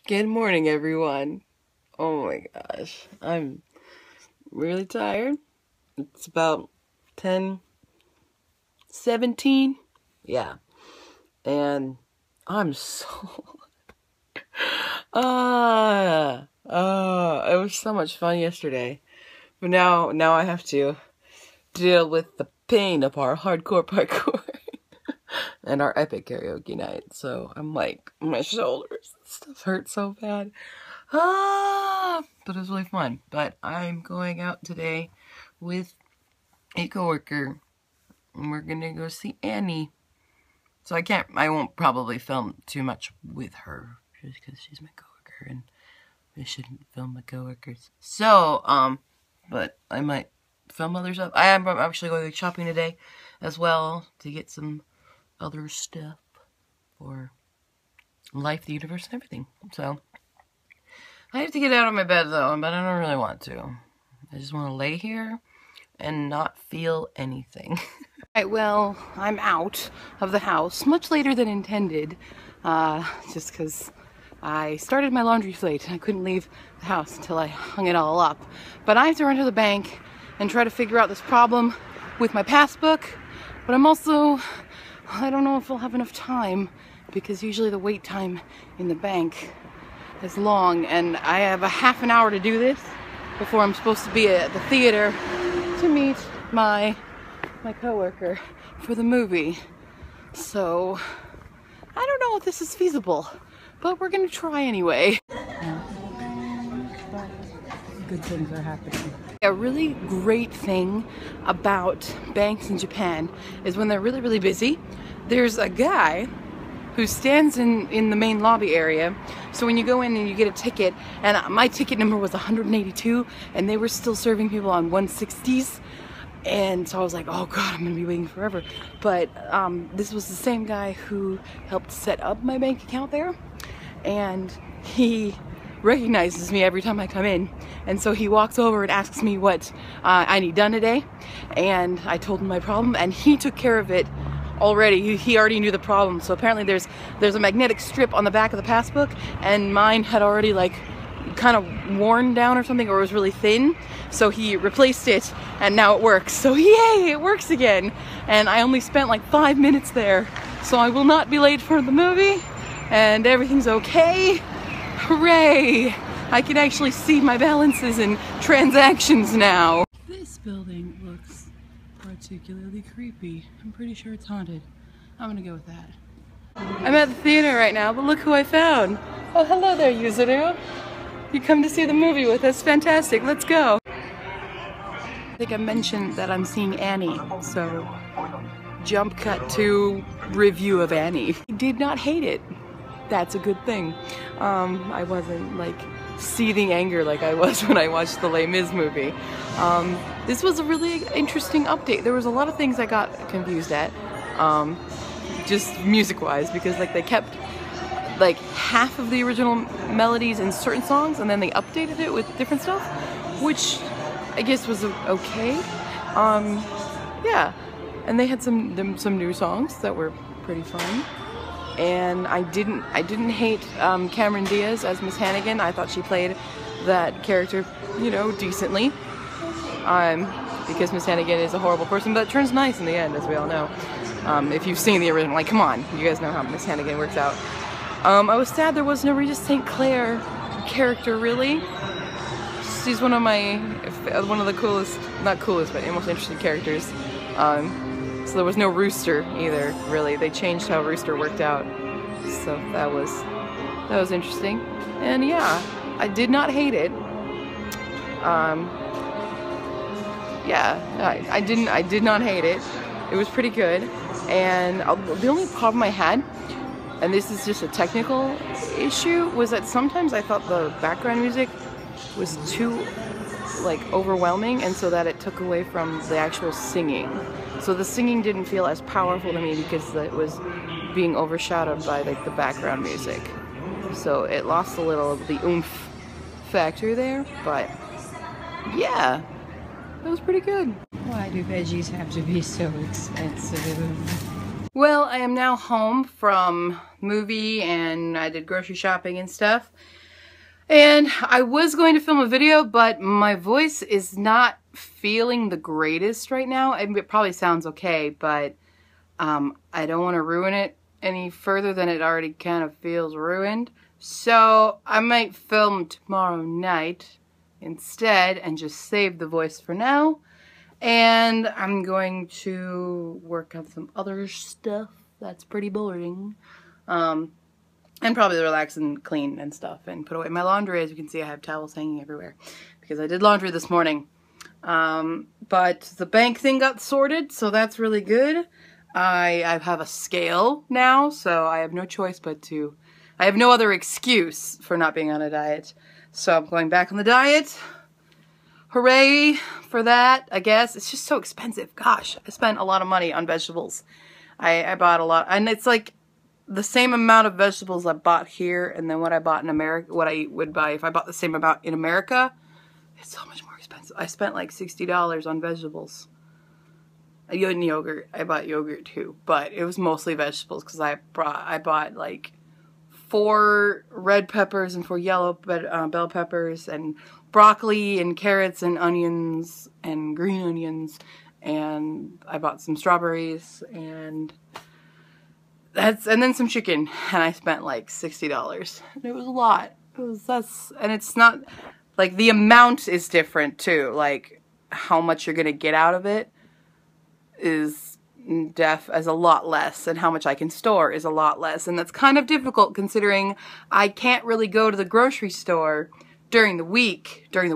Good morning, everyone. Oh my gosh, I'm really tired. It's about 10:17. Yeah, and I'm so it was so much fun yesterday, but now I have to deal with the pain of our hardcore parkour and our epic karaoke night. So I'm like, my shoulders and stuff hurt so bad. But it was really fun. But I'm going out today with a coworker, and we're gonna go see Annie. So I won't probably film too much with her, just because she's my coworker, and I shouldn't film my coworkers. So, but I might film other stuff. I'm actually going shopping today as well to get some other stuff for life, the universe, and everything. So I have to get out of my bed though, but I don't really want to. I just want to lay here and not feel anything. Alright, well, I'm out of the house much later than intended, just because I started my laundry late and I couldn't leave the house until I hung it all up. But I have to run to the bank and try to figure out this problem with my passbook, but I don't know if I'll have enough time, because usually the wait time in the bank is long, and I have a half an hour to do this before I'm supposed to be at the theater to meet my coworker for the movie. So I don't know if this is feasible, but we're gonna try anyway. Good things are happening. A really great thing about banks in Japan is when they're really, really busy, there's a guy who stands in the main lobby area. So when you go in and you get a ticket, and my ticket number was 182, and they were still serving people on 160s, and so I was like, oh god, I'm gonna be waiting forever. But this was the same guy who helped set up my bank account there, and he recognizes me every time I come in, and so he walks over and asks me what I need done today, and I told him my problem, and he took care of it already. He already knew the problem. So apparently there's a magnetic strip on the back of the passbook, and mine had already like kind of worn down or something, or it was really thin, so he replaced it and now it works. So yay, it works again, and I only spent like 5 minutes there, so I will not be late for the movie and everything's okay. Hooray! I can actually see my balances and transactions now. This building looks particularly creepy. I'm pretty sure it's haunted. I'm gonna go with that. I'm at the theater right now, but look who I found. Oh, hello there, Yuzuru. You come to see the movie with us? Fantastic, let's go. I think I mentioned that I'm seeing Annie, so jump cut to review of Annie. I did not hate it. That's a good thing. I wasn't like seething anger like I was when I watched the Les Mis movie. This was a really interesting update. There was a lot of things I got confused at, just music-wise, because like they kept like half of the original melodies in certain songs, and then they updated it with different stuff, which I guess was okay. Yeah, and they had some new songs that were pretty fun. And I didn't hate Cameron Diaz as Miss Hannigan. I thought she played that character, you know, decently. Because Miss Hannigan is a horrible person, but turns nice in the end, as we all know. If you've seen the original, like, come on, you guys know how Miss Hannigan works out. I was sad there was no Regis St. Clair character, really. She's one of the coolest, not coolest, but most interesting characters. So there was no Rooster either, really. They changed how Rooster worked out. So that was interesting. And yeah, I did not hate it. Yeah, I did not hate it. It was pretty good. And the only problem I had, and this is just a technical issue, was that sometimes I thought the background music was too like overwhelming, and so that it took away from the actual singing. So the singing didn't feel as powerful to me because it was being overshadowed by like the background music. So it lost a little of the oomph factor there, but yeah, that was pretty good. Why do veggies have to be so expensive? Well, I am now home from movie and I did grocery shopping and stuff. And I was going to film a video, but my voice is not feeling the greatest right now. I mean, it probably sounds okay, but I don't want to ruin it any further than it already kind of feels ruined. So I might film tomorrow night instead and just save the voice for now. And I'm going to work on some other stuff that's pretty boring. And probably relax and clean and stuff and put away my laundry. As you can see, I have towels hanging everywhere because I did laundry this morning. But the bank thing got sorted, so that's really good. I have a scale now, so I have no choice but to... I have no other excuse for not being on a diet. So I'm going back on the diet. Hooray for that, I guess. It's just so expensive. Gosh, I spent a lot of money on vegetables. I bought a lot, and it's like the same amount of vegetables I bought here and then what I bought in America, what I would buy if I bought the same amount in America. It's so much more expensive. I spent like $60 on vegetables. And yogurt. I bought yogurt too, but it was mostly vegetables because I bought like 4 red peppers and 4 yellow bell peppers and broccoli and carrots and onions and green onions, and I bought some strawberries and then some chicken, and I spent like $60. And it was a lot. And it's not like the amount is different too. Like how much you're gonna get out of it is a lot less, and how much I can store is a lot less, and that's kind of difficult considering I can't really go to the grocery store during the week, during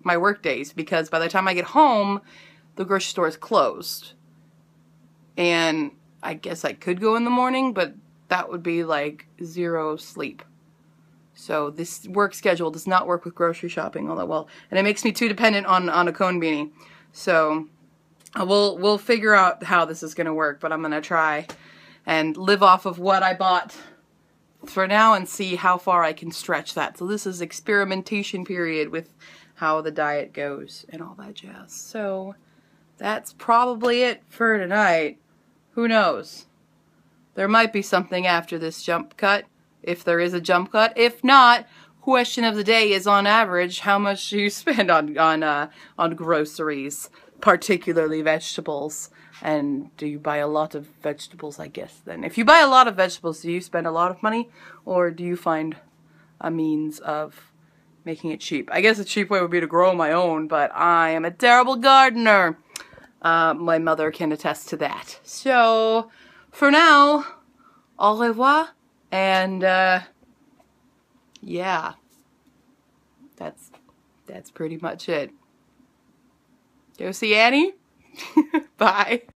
my work days, because by the time I get home, the grocery store is closed. And I guess I could go in the morning, but that would be like 0 sleep. So this work schedule does not work with grocery shopping all that well, and it makes me too dependent on a cone beanie. So we'll figure out how this is going to work, but I'm going to try and live off of what I bought for now and see how far I can stretch that. So this is experimentation period with how the diet goes and all that jazz. So that's probably it for tonight. Who knows? There might be something after this jump cut, if there is a jump cut. If not, question of the day is, on average, how much do you spend on groceries, particularly vegetables? And do you buy a lot of vegetables, I guess, then? If you buy a lot of vegetables, do you spend a lot of money? Or do you find a means of making it cheap? I guess a cheap way would be to grow my own, but I am a terrible gardener. My mother can attest to that. So, for now, au revoir. And, yeah. That's pretty much it. Go see Annie? Bye.